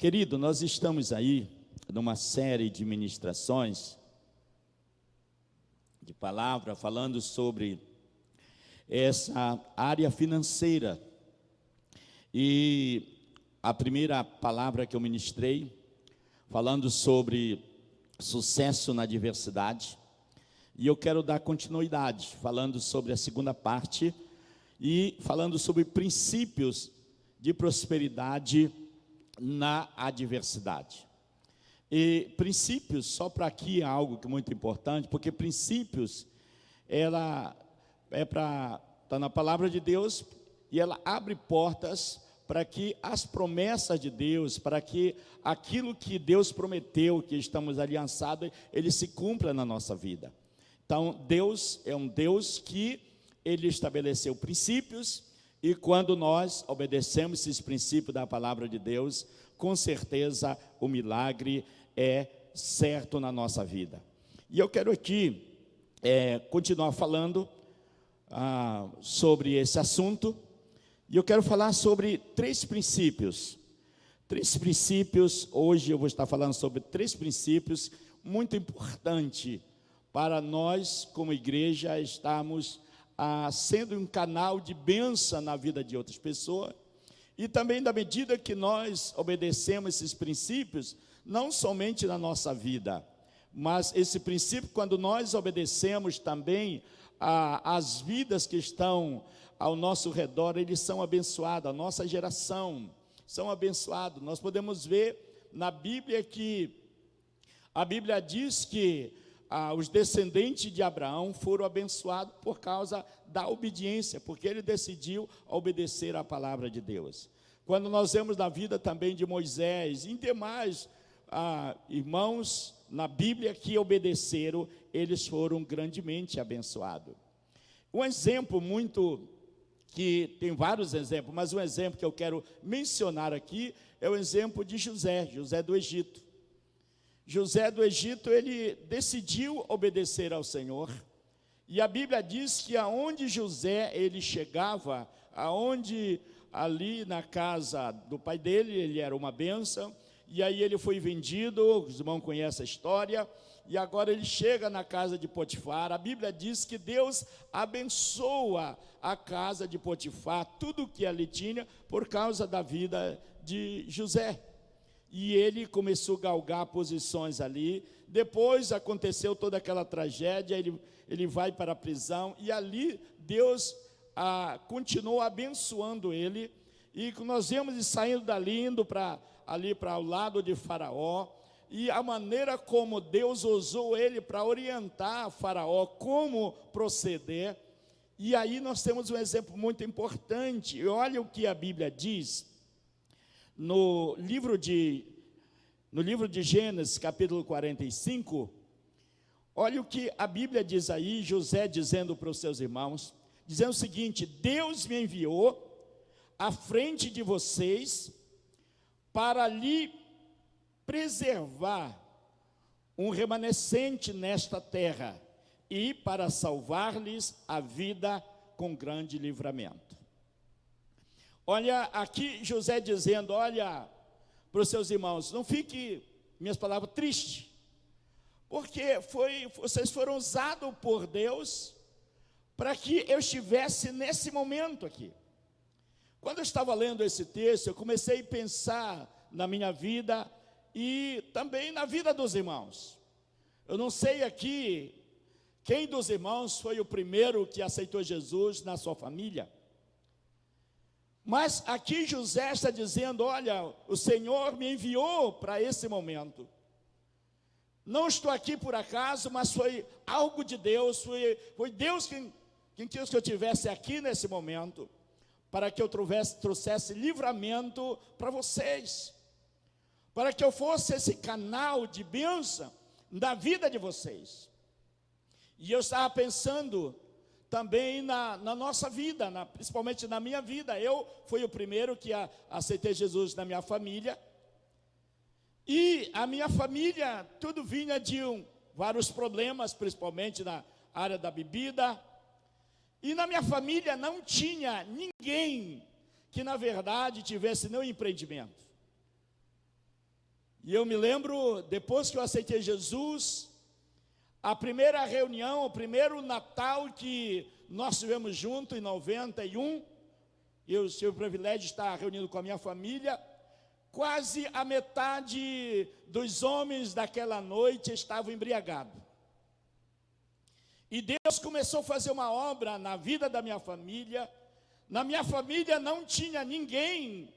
Querido, nós estamos aí numa série de ministrações, de palavra, falando sobre essa área financeira. E a primeira palavra que eu ministrei, falando sobre sucesso na adversidade, e eu quero dar continuidade, falando sobre a segunda parte, e falando sobre princípios de prosperidade na adversidade. E princípios, só para aqui é algo que é muito importante, porque princípios, ela está na palavra de Deus, e ela abre portas para que as promessas de Deus, para que aquilo que Deus prometeu, que estamos aliançados, ele se cumpra na nossa vida. Então, Deus é um Deus que ele estabeleceu princípios, e quando nós obedecemos esses princípios da palavra de Deus, com certeza o milagre é certo na nossa vida. E eu quero aqui continuar falando sobre esse assunto, e eu quero falar sobre três princípios. Três princípios, hoje eu vou estar falando sobre três princípios muito importantes para nós, como igreja, estarmos sendo um canal de bênção na vida de outras pessoas, e também da medida que nós obedecemos esses princípios, não somente na nossa vida, mas esse princípio, quando nós obedecemos também as vidas que estão ao nosso redor, eles são abençoados, a nossa geração são abençoados. Nós podemos ver na Bíblia que a Bíblia diz que os descendentes de Abraão foram abençoados por causa da obediência, porque ele decidiu obedecer à palavra de Deus. Quando nós vemos na vida também de Moisés e demais irmãos na Bíblia que obedeceram, eles foram grandemente abençoados. Um exemplo que tem vários exemplos, mas um exemplo que eu quero mencionar aqui é o exemplo de José do Egito. José do Egito, ele decidiu obedecer ao Senhor, e a Bíblia diz que aonde José ele chegava, aonde ali na casa do pai dele, ele era uma bênção, e aí ele foi vendido, os irmãos conhecem a história, e agora ele chega na casa de Potifar. A Bíblia diz que Deus abençoa a casa de Potifar, tudo que ali tinha, por causa da vida de José. E ele começou a galgar posições ali. Depois aconteceu toda aquela tragédia, ele vai para a prisão, e ali Deus continuou abençoando ele, e nós vemos ele saindo dali, indo para o lado de Faraó, e a maneira como Deus usou ele para orientar Faraó como proceder. E aí nós temos um exemplo muito importante, e olha o que a Bíblia diz, no livro de Gênesis, capítulo 45, olha o que a Bíblia diz aí, José dizendo para os seus irmãos, dizendo o seguinte: Deus me enviou à frente de vocês para lhe preservar um remanescente nesta terra e para salvar-lhes a vida com grande livramento. Olha aqui José dizendo, olha para os seus irmãos, não fique, minhas palavras, triste, porque vocês foram usados por Deus para que eu estivesse nesse momento aqui. Quando eu estava lendo esse texto, eu comecei a pensar na minha vida e também na vida dos irmãos. Eu não sei aqui quem dos irmãos foi o primeiro que aceitou Jesus na sua família, mas aqui José está dizendo, olha, o Senhor me enviou para esse momento. Não estou aqui por acaso, mas foi algo de Deus, foi Deus quem quis que eu estivesse aqui nesse momento, para que eu trouxesse livramento para vocês, para que eu fosse esse canal de bênção na vida de vocês. E eu estava pensando também na nossa vida, principalmente na minha vida. Eu fui o primeiro que aceitei Jesus na minha família, e a minha família, tudo vinha de vários problemas, principalmente na área da bebida, e na minha família não tinha ninguém que na verdade tivesse nenhum empreendimento. E eu me lembro, depois que eu aceitei Jesus, a primeira reunião, o primeiro Natal que nós tivemos junto, em 91, eu tive o privilégio de estar reunido com a minha família. Quase a metade dos homens daquela noite estavam embriagados. E Deus começou a fazer uma obra na vida da minha família. Na minha família não tinha ninguém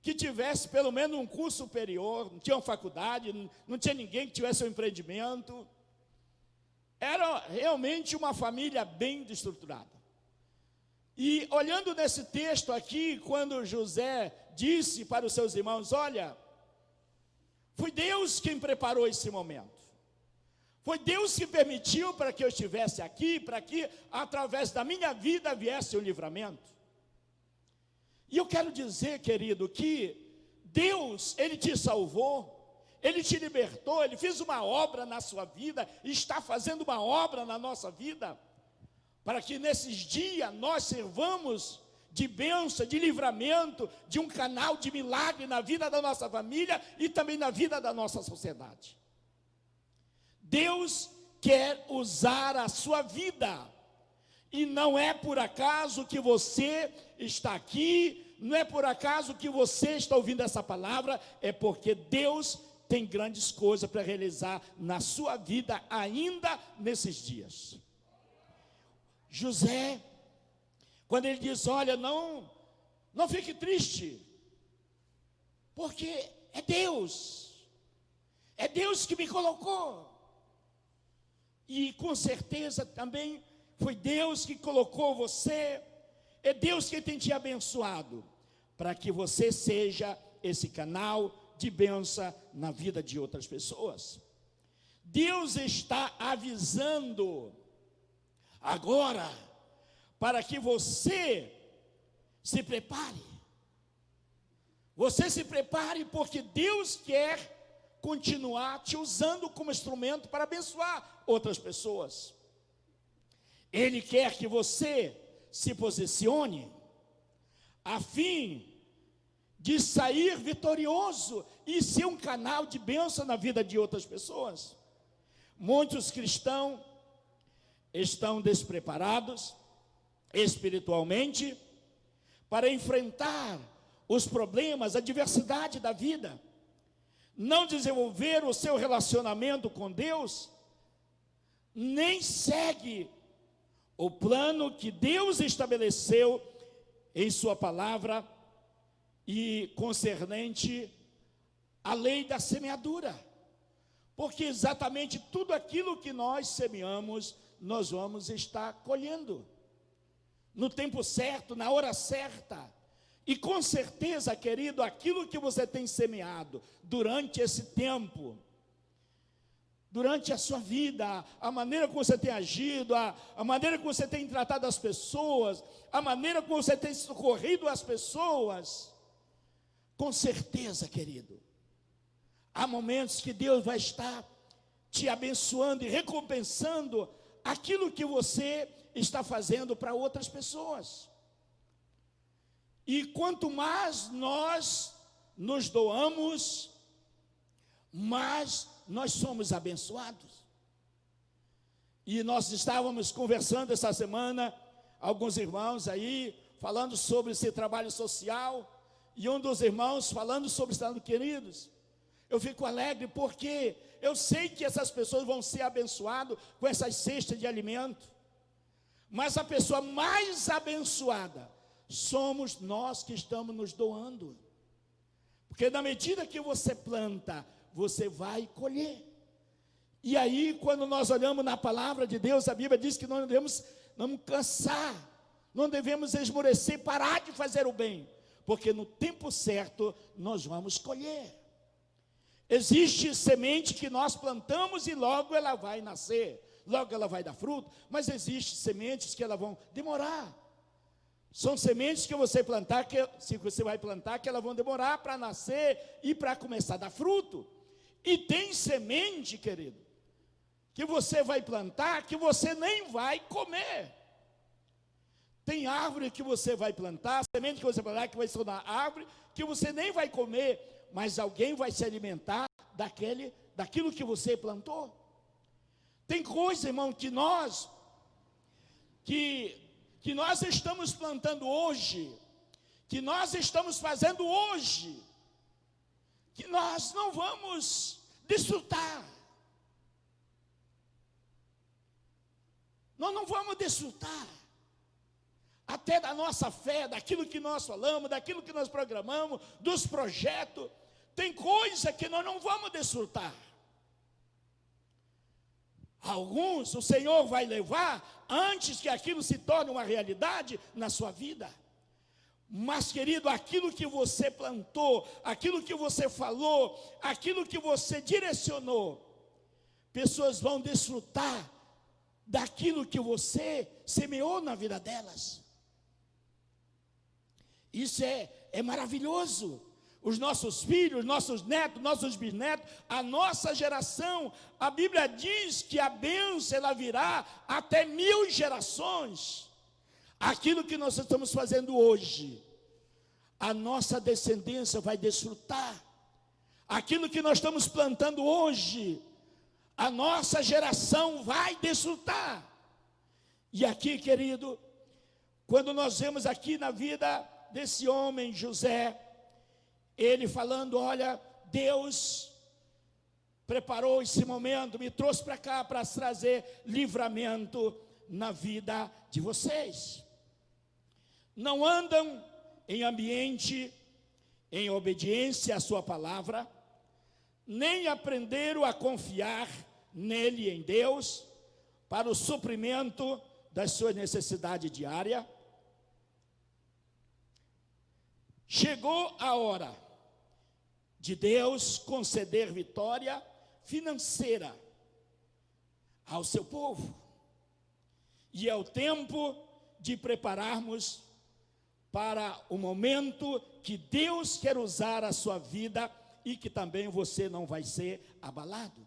que tivesse pelo menos um curso superior, não tinha uma faculdade, não tinha ninguém que tivesse um empreendimento. Era realmente uma família bem estruturada. E olhando nesse texto aqui, quando José disse para os seus irmãos: olha, foi Deus quem preparou esse momento. Foi Deus que permitiu para que eu estivesse aqui, para que através da minha vida viesse o livramento. E eu quero dizer, querido, que Deus, Ele te salvou, Ele te libertou, Ele fez uma obra na sua vida, está fazendo uma obra na nossa vida, para que nesses dias nós servamos de bênção, de livramento, de um canal de milagre na vida da nossa família e também na vida da nossa sociedade. Deus quer usar a sua vida, e não é por acaso que você está aqui, não é por acaso que você está ouvindo essa palavra, é porque Deus tem grandes coisas para realizar na sua vida ainda nesses dias. José, quando ele diz: olha, não fique triste, porque é Deus que me colocou. E com certeza também foi Deus que colocou você, é Deus que tem te abençoado, para que você seja esse canal de bênção na vida de outras pessoas. Deus está avisando agora, para que você se prepare. Você se prepare, porque Deus quer continuar te usando como instrumento para abençoar outras pessoas. Ele quer que você se posicione a fim de sair vitorioso e ser um canal de bênção na vida de outras pessoas. Muitos cristãos estão despreparados espiritualmente para enfrentar os problemas, a adversidade da vida. Não desenvolver o seu relacionamento com Deus, nem segue o plano que Deus estabeleceu em sua palavra e concernente à lei da semeadura. Porque exatamente tudo aquilo que nós semeamos, nós vamos estar colhendo no tempo certo, na hora certa. E com certeza, querido, aquilo que você tem semeado durante esse tempo, durante a sua vida, a maneira como você tem agido, a maneira como você tem tratado as pessoas, a maneira como você tem socorrido as pessoas, com certeza, querido, há momentos que Deus vai estar te abençoando e recompensando aquilo que você está fazendo para outras pessoas. E quanto mais nós nos doamos, mais nós somos abençoados. E nós estávamos conversando essa semana, alguns irmãos aí, falando sobre esse trabalho social, e um dos irmãos falando sobre estado queridos. Eu fico alegre porque eu sei que essas pessoas vão ser abençoadas com essas cestas de alimento, mas a pessoa mais abençoada somos nós que estamos nos doando, porque na medida que você planta, você vai colher. E aí, quando nós olhamos na palavra de Deus, a Bíblia diz que nós não devemos não cansar, não devemos esmorecer, parar de fazer o bem, porque no tempo certo nós vamos colher. Existe semente que nós plantamos e logo ela vai nascer, logo ela vai dar fruto, mas existe sementes que elas vão demorar. São sementes que você plantar, se você vai plantar, que elas vão demorar para nascer e para começar a dar fruto. E tem semente, querido, que você vai plantar, que você nem vai comer. Tem árvore que você vai plantar, semente que você vai plantar, que vai ser na árvore, que você nem vai comer, mas alguém vai se alimentar daquilo que você plantou. Tem coisa, irmão, que nós estamos plantando hoje, que nós estamos fazendo hoje, que nós não vamos desfrutar. Nós não vamos desfrutar até da nossa fé, daquilo que nós falamos, daquilo que nós programamos, dos projetos. Tem coisa que nós não vamos desfrutar. Alguns o Senhor vai levar antes que aquilo se torne uma realidade na sua vida. Mas, querido, aquilo que você plantou, aquilo que você falou, aquilo que você direcionou, pessoas vão desfrutar daquilo que você semeou na vida delas. Isso é maravilhoso. Os nossos filhos, nossos netos, nossos bisnetos, a nossa geração, a Bíblia diz que a bênção ela virá até 1000 gerações. Aquilo que nós estamos fazendo hoje, a nossa descendência vai desfrutar. Aquilo que nós estamos plantando hoje, a nossa geração vai desfrutar. E aqui, querido, quando nós vemos aqui na vida desse homem, José, ele falando, olha, Deus preparou esse momento, me trouxe para cá para trazer livramento na vida de vocês. Não andam em ambiente, em obediência à sua palavra, nem aprenderam a confiar nele, em Deus, para o suprimento das suas necessidades diárias. Chegou a hora de Deus conceder vitória financeira ao seu povo. E é o tempo de prepararmos para o momento que Deus quer usar a sua vida e que também você não vai ser abalado.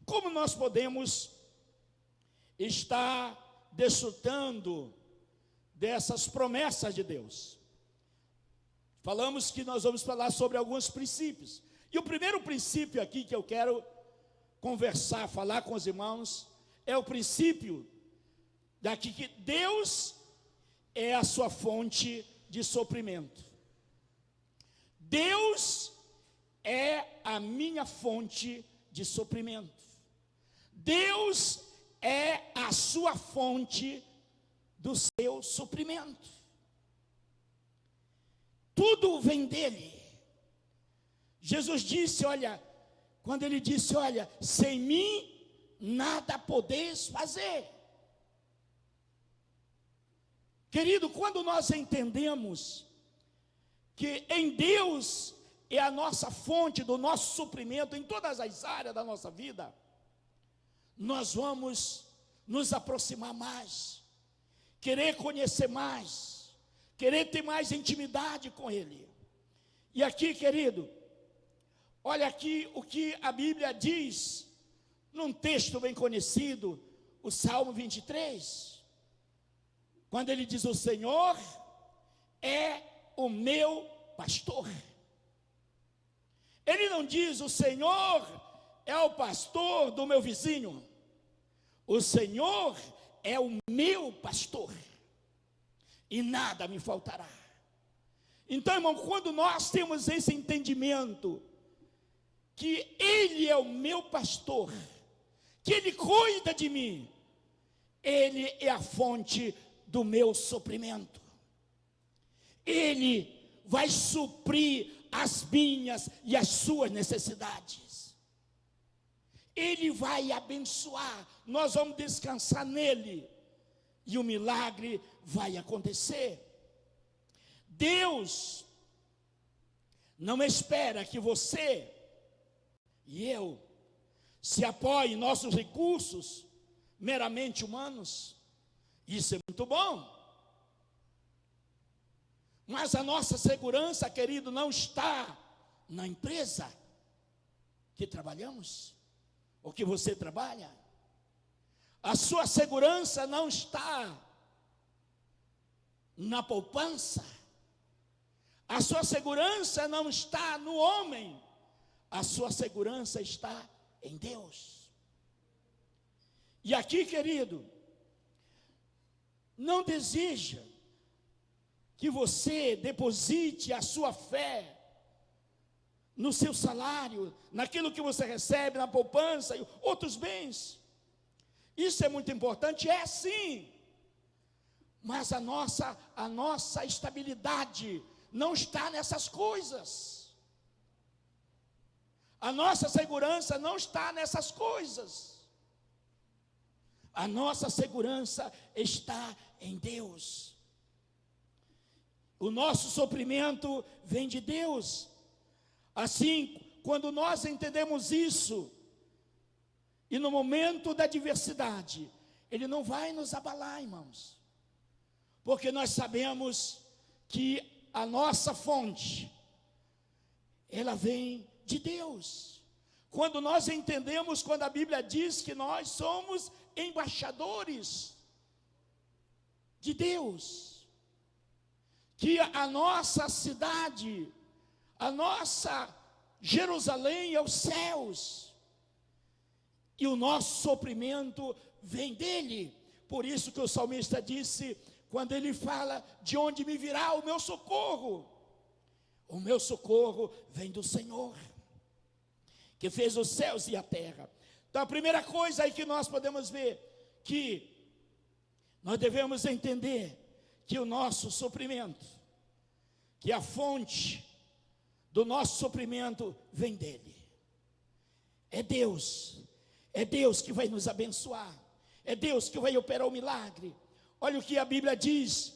Como nós podemos estar desfrutando dessas promessas de Deus? Falamos que nós vamos falar sobre alguns princípios. E o primeiro princípio aqui que eu quero conversar, falar com os irmãos, é o princípio daqui que Deus é a sua fonte de suprimento. Deus é a minha fonte de suprimento. Deus é a sua fonte do seu suprimento. Tudo vem dele. Jesus disse, olha, quando ele disse, olha, sem mim nada podeis fazer. Querido, quando nós entendemos que em Deus é a nossa fonte do nosso suprimento em todas as áreas da nossa vida, nós vamos nos aproximar mais, querer conhecer mais, querer ter mais intimidade com Ele. E aqui, querido, olha aqui o que a Bíblia diz, num texto bem conhecido, o Salmo 23, quando ele diz, o Senhor é o meu pastor. Ele não diz, o Senhor é o pastor do meu vizinho. O Senhor é o meu pastor. E nada me faltará. Então, irmão, quando nós temos esse entendimento, que Ele é o meu pastor, que Ele cuida de mim, Ele é a fonte do meu suprimento. Ele vai suprir as minhas e as suas necessidades. Ele vai abençoar, nós vamos descansar nele, e o milagre vai acontecer. Deus não espera que você e eu se apoiem em nossos recursos meramente humanos. Isso é muito bom. Mas a nossa segurança, querido, não está na empresa que trabalhamos, ou que você trabalha. A sua segurança não está na poupança. A sua segurança não está no homem. a sua segurança está em Deus. E aqui, querido, não deseja que você deposite a sua fé no seu salário, naquilo que você recebe, na poupança e outros bens. Isso é muito importante, é sim. Mas a nossa estabilidade não está nessas coisas. A nossa segurança não está nessas coisas. A nossa segurança está em Deus. O nosso suprimento vem de Deus. Assim, quando nós entendemos isso, e no momento da adversidade, Ele não vai nos abalar, irmãos. Porque nós sabemos que a nossa fonte, ela vem de Deus. Quando nós entendemos, quando a Bíblia diz que nós somos embaixadores de Deus, que a nossa cidade, a nossa Jerusalém é os céus, e o nosso suprimento vem dele. Por isso que o salmista disse, quando ele fala, de onde me virá o meu socorro vem do Senhor, que fez os céus e a terra. Então a primeira coisa aí que nós podemos ver, que nós devemos entender, que o nosso suprimento, que a fonte do nosso suprimento vem dele. É Deus que vai nos abençoar, é Deus que vai operar o milagre. Olha o que a Bíblia diz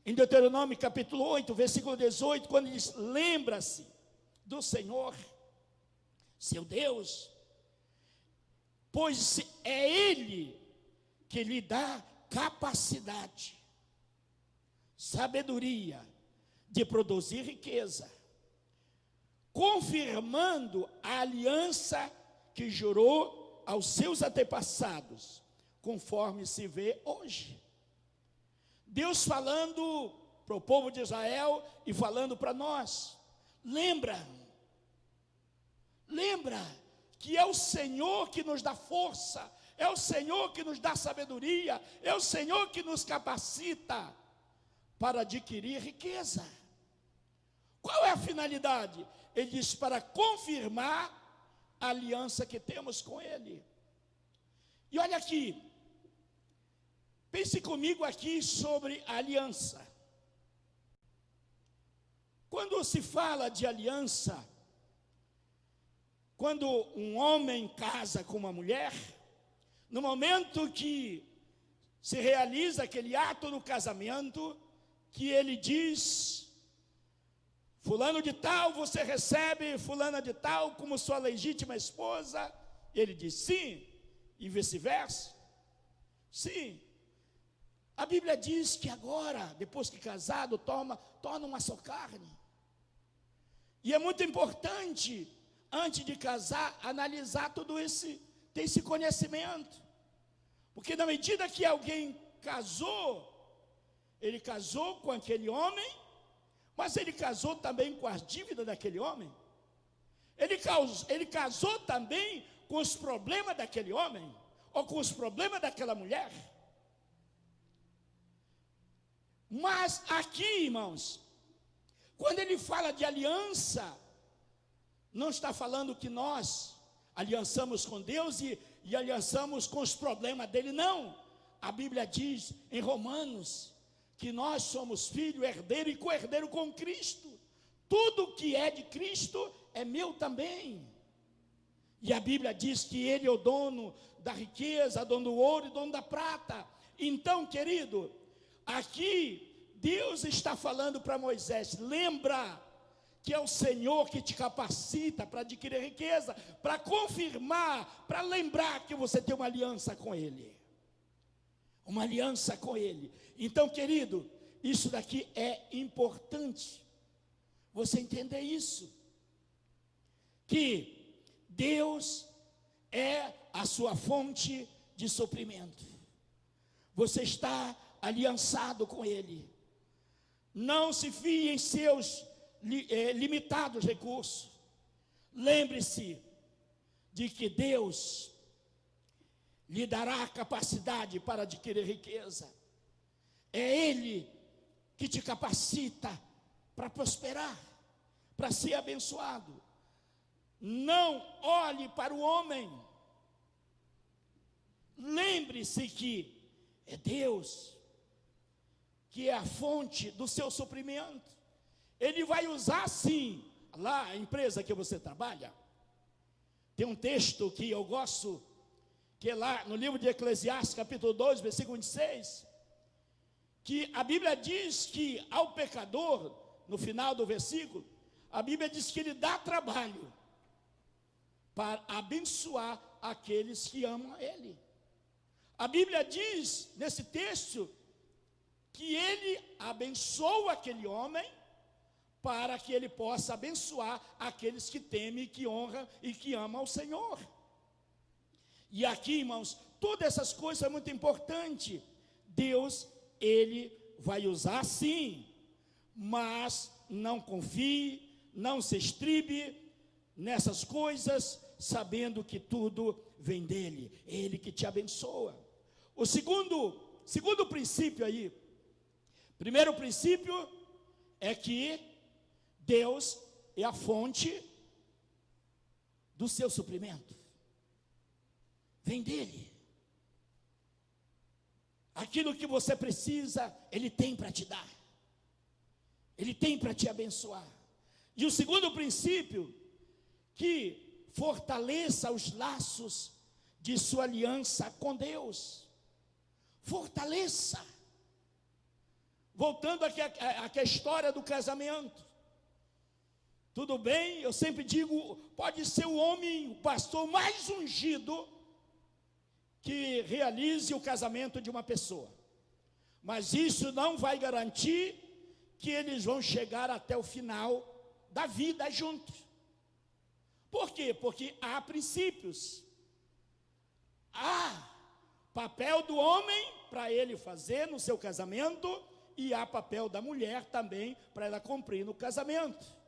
em Deuteronômio capítulo 8, versículo 18, quando diz, lembra-se do Senhor, seu Deus, pois é Ele que lhe dá capacidade, sabedoria de produzir riqueza, confirmando a aliança que jurou aos seus antepassados, conforme se vê hoje. Deus falando para o povo de Israel e falando para nós. Lembra que é o Senhor que nos dá força, é o Senhor que nos dá sabedoria, é o Senhor que nos capacita para adquirir riqueza. Qual é a finalidade? Ele diz, para confirmar a aliança que temos com Ele. E olha aqui, pense comigo aqui sobre a aliança. Quando se fala de aliança, quando um homem casa com uma mulher, no momento que se realiza aquele ato do casamento, que ele diz, fulano de tal, você recebe fulana de tal como sua legítima esposa? Ele diz sim, e vice-versa. Sim. A Bíblia diz que agora, depois que casado, torna uma só carne. E é muito importante, antes de casar, analisar tudo esse, ter esse conhecimento. Porque na medida que alguém casou, ele casou com aquele homem, mas ele casou também com as dívidas daquele homem. Ele casou também com os problemas daquele homem, ou com os problemas daquela mulher. Mas aqui, irmãos, quando ele fala de aliança, não está falando que nós aliançamos com Deus e aliançamos com os problemas dele, não. A Bíblia diz em Romanos que nós somos filho, herdeiro e co-herdeiro com Cristo. Tudo que é de Cristo é meu também. E a Bíblia diz que Ele é o dono da riqueza, dono do ouro e dono da prata. Então, querido, aqui Deus está falando para Moisés, lembra que é o Senhor que te capacita para adquirir riqueza, para confirmar, para lembrar que você tem uma aliança com Ele. Uma aliança com Ele. Então, querido, isso daqui é importante, você entender isso, que Deus é a sua fonte de suprimento. Você está aliançado com Ele. Não se fie em seus limitados recursos. lembre-se de que Deus lhe dará a capacidade para adquirir riqueza. É Ele que te capacita para prosperar, para ser abençoado. Não olhe para o homem. Lembre-se que é Deus que é a fonte do seu suprimento. Ele vai usar sim, lá a empresa que você trabalha. Tem um texto que eu gosto, que é lá no livro de Eclesiastes, capítulo 2, versículo 26, que a Bíblia diz que ao pecador, no final do versículo, a Bíblia diz que ele dá trabalho para abençoar aqueles que amam a Ele. A Bíblia diz, nesse texto, que Ele abençoa aquele homem, para que ele possa abençoar aqueles que temem, que honram e que amam ao Senhor. E aqui, irmãos, todas essas coisas são muito importantes. Deus, Ele vai usar sim, mas não confie, não se estribe nessas coisas, sabendo que tudo vem dEle, Ele que te abençoa. O segundo princípio aí, primeiro princípio é que Deus é a fonte do seu suprimento. Vem dEle. Aquilo que você precisa, Ele tem para te dar. Ele tem para te abençoar. E o segundo princípio, que fortaleça os laços de sua aliança com Deus. Fortaleça. Voltando aqui à história do casamento. Tudo bem, eu sempre digo, pode ser o homem, o pastor mais ungido que realize o casamento de uma pessoa. Mas isso não vai garantir que eles vão chegar até o final da vida juntos. Por quê? Porque há princípios. Há papel do homem para ele fazer no seu casamento e há papel da mulher também para ela cumprir no casamento.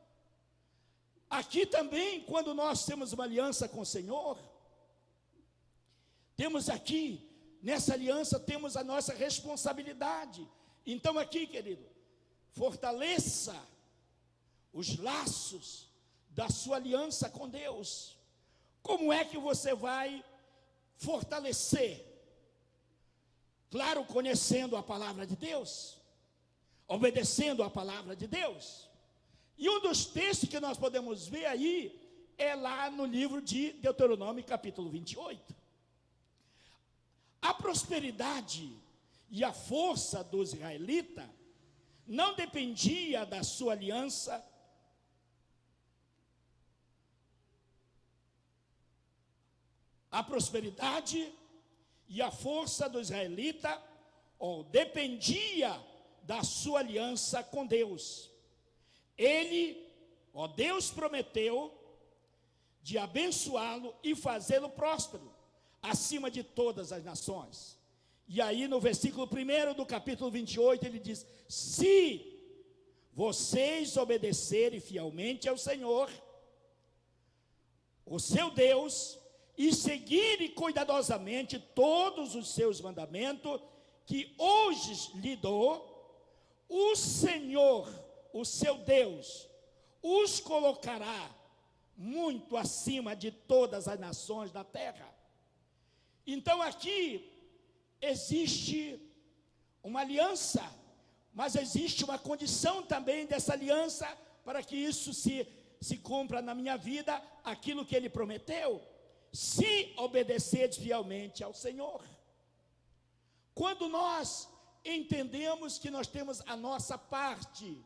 Aqui também, quando nós temos uma aliança com o Senhor, temos aqui, nessa aliança, temos a nossa responsabilidade. Então aqui, querido, fortaleça os laços da sua aliança com Deus. Como é que você vai fortalecer? Claro, conhecendo a palavra de Deus, obedecendo a palavra de Deus. E um dos textos que nós podemos ver aí é lá no livro de Deuteronômio, capítulo 28. A prosperidade e a força dos israelitas não dependia da sua aliança. A prosperidade e a força dos israelitas dependia da sua aliança com Deus. Deus prometeu de abençoá-lo e fazê-lo próspero, acima de todas as nações. E aí no versículo 1 do capítulo 28, ele diz: se vocês obedecerem fielmente ao Senhor, o seu Deus, e seguirem cuidadosamente todos os seus mandamentos, que hoje lhe dou, o Senhor, o seu Deus, os colocará muito acima de todas as nações da terra. Então aqui existe uma aliança, mas existe uma condição também dessa aliança, para que isso se cumpra na minha vida, aquilo que Ele prometeu, se obedecerdes fielmente ao Senhor. Quando nós entendemos que nós temos a nossa parte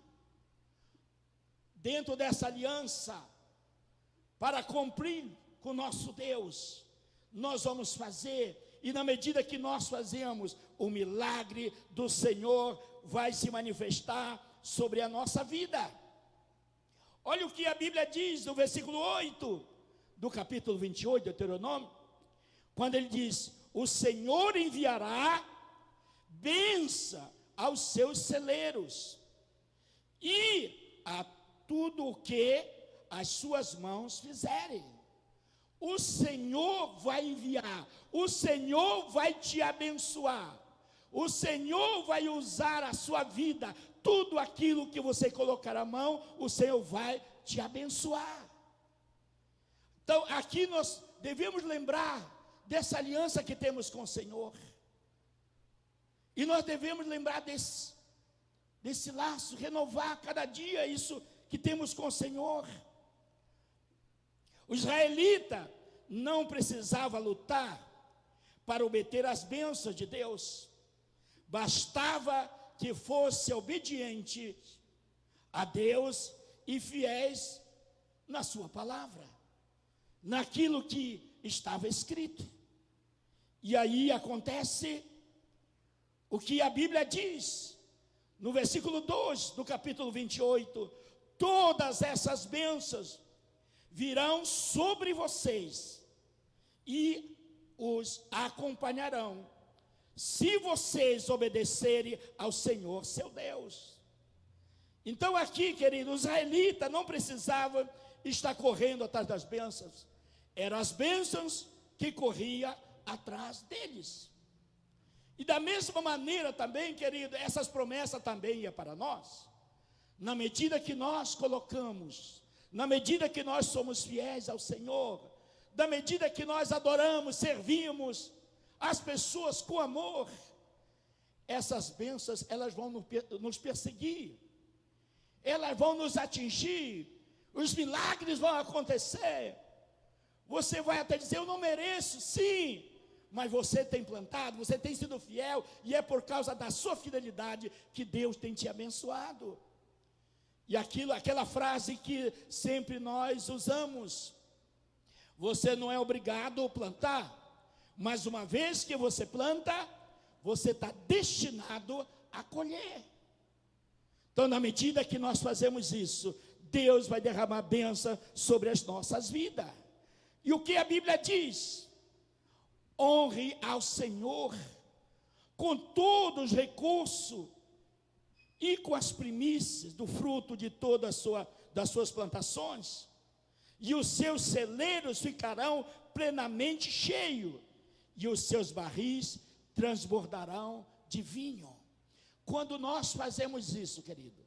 dentro dessa aliança, para cumprir com o nosso Deus, nós vamos fazer, e na medida que nós fazemos, o milagre do Senhor vai se manifestar sobre a nossa vida. Olha o que a Bíblia diz no versículo 8 do capítulo 28 de Deuteronômio, quando ele diz: o Senhor enviará bênção aos seus celeiros e a tudo o que as suas mãos fizerem. O Senhor vai enviar, o Senhor vai te abençoar, o Senhor vai usar a sua vida, tudo aquilo que você colocar a mão, o Senhor vai te abençoar. Então, aqui nós devemos lembrar dessa aliança que temos com o Senhor. E nós devemos lembrar desse laço, renovar cada dia isso que temos com o Senhor. O israelita não precisava lutar para obter as bênçãos de Deus. Bastava que fosse obediente a Deus e fiéis na sua palavra, naquilo que estava escrito. E aí acontece o que a Bíblia diz, no versículo 2 do capítulo 28, todas essas bênçãos virão sobre vocês e os acompanharão, se vocês obedecerem ao Senhor, seu Deus. Então aqui, querido, o israelita não precisava estar correndo atrás das bênçãos, eram as bênçãos que corria atrás deles. E da mesma maneira também, querido, essas promessas também iam para nós, na medida que nós colocamos, na medida que nós somos fiéis ao Senhor, na medida que nós adoramos, servimos as pessoas com amor, essas bênçãos, elas vão nos perseguir, elas vão nos atingir, os milagres vão acontecer. Você vai até dizer, eu não mereço, sim, mas você tem plantado, você tem sido fiel, e é por causa da sua fidelidade que Deus tem te abençoado. E aquela frase que sempre nós usamos, você não é obrigado a plantar, mas uma vez que você planta, você está destinado a colher. Então, na medida que nós fazemos isso, Deus vai derramar bênção sobre as nossas vidas. E o que a Bíblia diz? Honre ao Senhor com todos os recursos e com as primícias do fruto de todas das suas plantações, e os seus celeiros ficarão plenamente cheios, e os seus barris transbordarão de vinho. Quando nós fazemos isso, querido,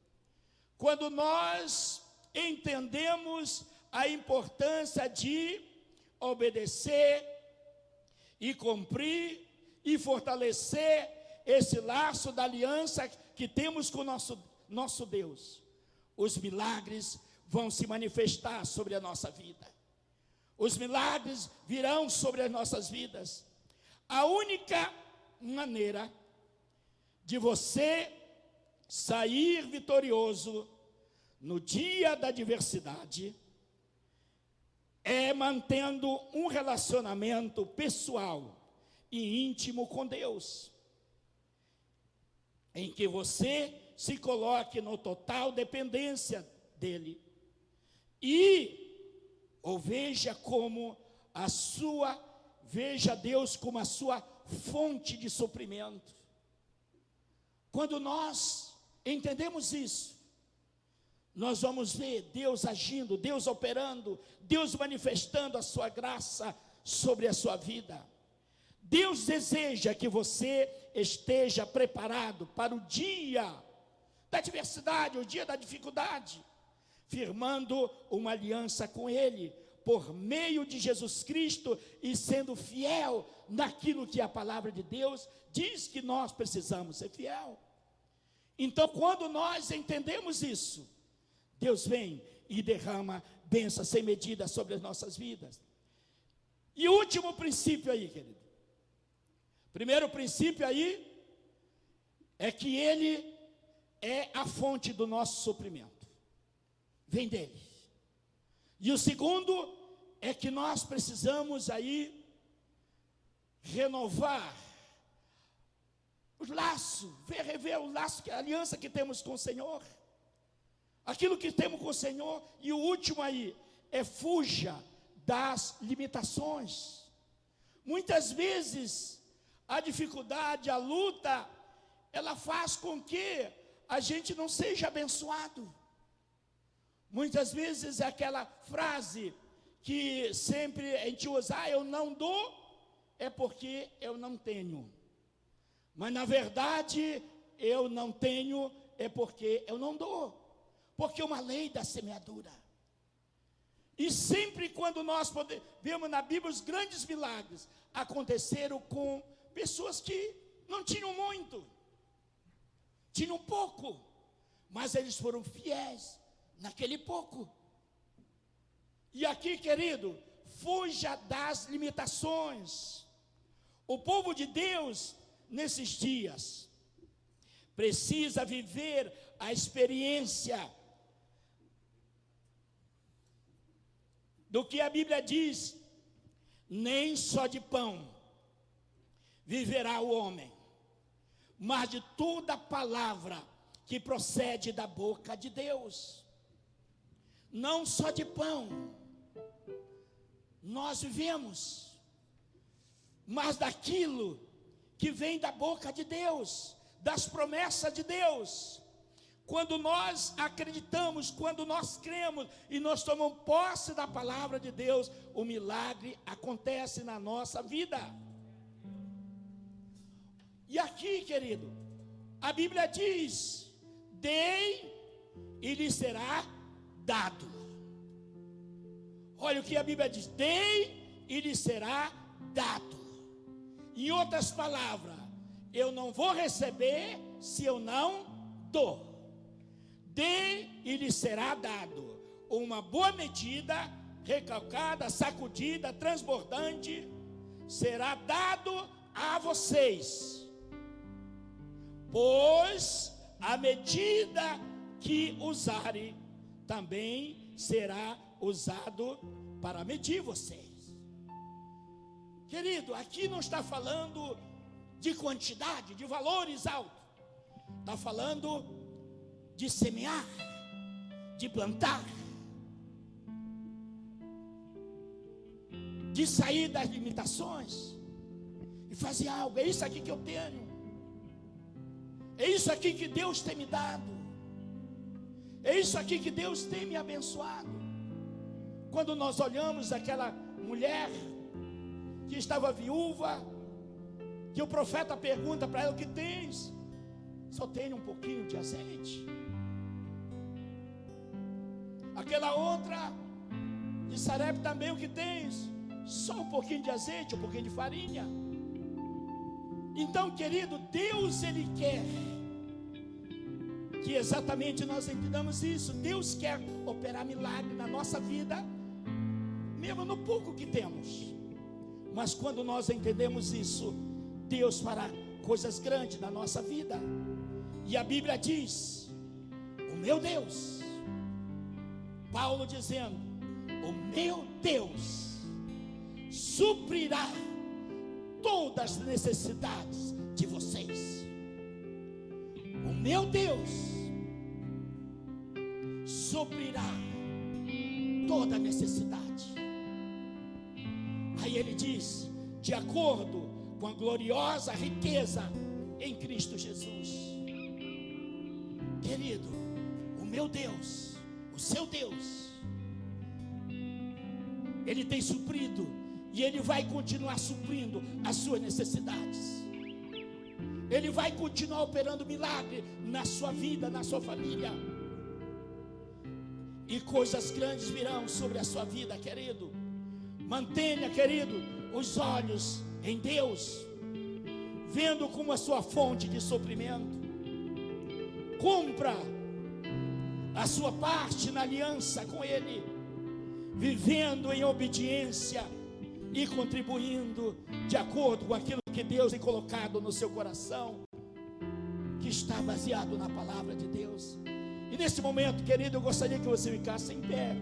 quando nós entendemos a importância de obedecer e cumprir e fortalecer esse laço da aliança que temos com o nosso Deus, os milagres vão se manifestar sobre a nossa vida. Os milagres virão sobre as nossas vidas. A única maneira de você sair vitorioso no dia da adversidade é mantendo um relacionamento pessoal e íntimo com Deus, em que você se coloque no total dependência dele veja Deus como a sua fonte de suprimento. Quando nós entendemos isso, nós vamos ver Deus agindo, Deus operando, Deus manifestando a sua graça sobre a sua vida. Deus deseja que você esteja preparado para o dia da adversidade, o dia da dificuldade, firmando uma aliança com Ele, por meio de Jesus Cristo, e sendo fiel naquilo que a palavra de Deus diz que nós precisamos ser fiel. Então, quando nós entendemos isso, Deus vem e derrama bênçãos sem medida sobre as nossas vidas. E o último princípio aí, querido. Primeiro princípio aí é que Ele é a fonte do nosso suprimento. Vem dele. E o segundo é que nós precisamos aí renovar os laços, rever o laço, a aliança que temos com o Senhor, aquilo que temos com o Senhor. E o último aí é fuja das limitações. Muitas vezes a dificuldade, a luta, ela faz com que a gente não seja abençoado. Muitas vezes é aquela frase que sempre a gente usa: eu não dou, é porque eu não tenho. Mas na verdade, eu não tenho, é porque eu não dou. Porque é uma lei da semeadura. E sempre quando nós vemos na Bíblia os grandes milagres, aconteceram com pessoas que não tinham muito, tinham pouco, mas eles foram fiéis naquele pouco. E aqui, querido, fuja das limitações. O povo de Deus, nesses dias, precisa viver a experiência do que a Bíblia diz: nem só de pão viverá o homem, mas de toda palavra que procede da boca de Deus. Não só de pão nós vivemos, mas daquilo que vem da boca de Deus, das promessas de Deus. Quando nós acreditamos, quando nós cremos e nós tomamos posse da palavra de Deus, o milagre acontece na nossa vida. E aqui, querido, a Bíblia diz: dei e lhe será dado. Olha o que a Bíblia diz: dei e lhe será dado. Em outras palavras, eu não vou receber se eu não dou. Dê e lhe será dado. Uma boa medida, recalcada, sacudida, transbordante, será dado a vocês. Pois a medida que usarem, também será usado para medir vocês. Querido, aqui não está falando de quantidade, de valores altos. Está falando de semear, de plantar, de sair das limitações e fazer algo. É isso aqui que eu tenho, é isso aqui que Deus tem me dado, é isso aqui que Deus tem me abençoado. Quando nós olhamos aquela mulher que estava viúva, que o profeta pergunta para ela: o que tens? Só tenho um pouquinho de azeite. Aquela outra de Sarepta também: o que tens? Só um pouquinho de azeite, um pouquinho de farinha. Então, querido, Deus, Ele quer que exatamente nós entendamos isso. Deus quer operar milagre na nossa vida, mesmo no pouco que temos. Mas quando nós entendemos isso, Deus fará coisas grandes na nossa vida. E a Bíblia diz: o meu Deus, Paulo dizendo, o meu Deus suprirá todas as necessidades de vocês. O meu Deus suprirá toda a necessidade. Aí ele diz: de acordo com a gloriosa riqueza em Cristo Jesus. Querido, o meu Deus, o seu Deus, Ele tem suprido e Ele vai continuar suprindo as suas necessidades. Ele vai continuar operando milagre na sua vida, na sua família. E coisas grandes virão sobre a sua vida, querido. Mantenha, querido, os olhos em Deus, vendo como a sua fonte de suprimento. Cumpra a sua parte na aliança com Ele, vivendo em obediência e contribuindo de acordo com aquilo que Deus tem colocado no seu coração, que está baseado na palavra de Deus. E nesse momento, querido, eu gostaria que você ficasse em pé.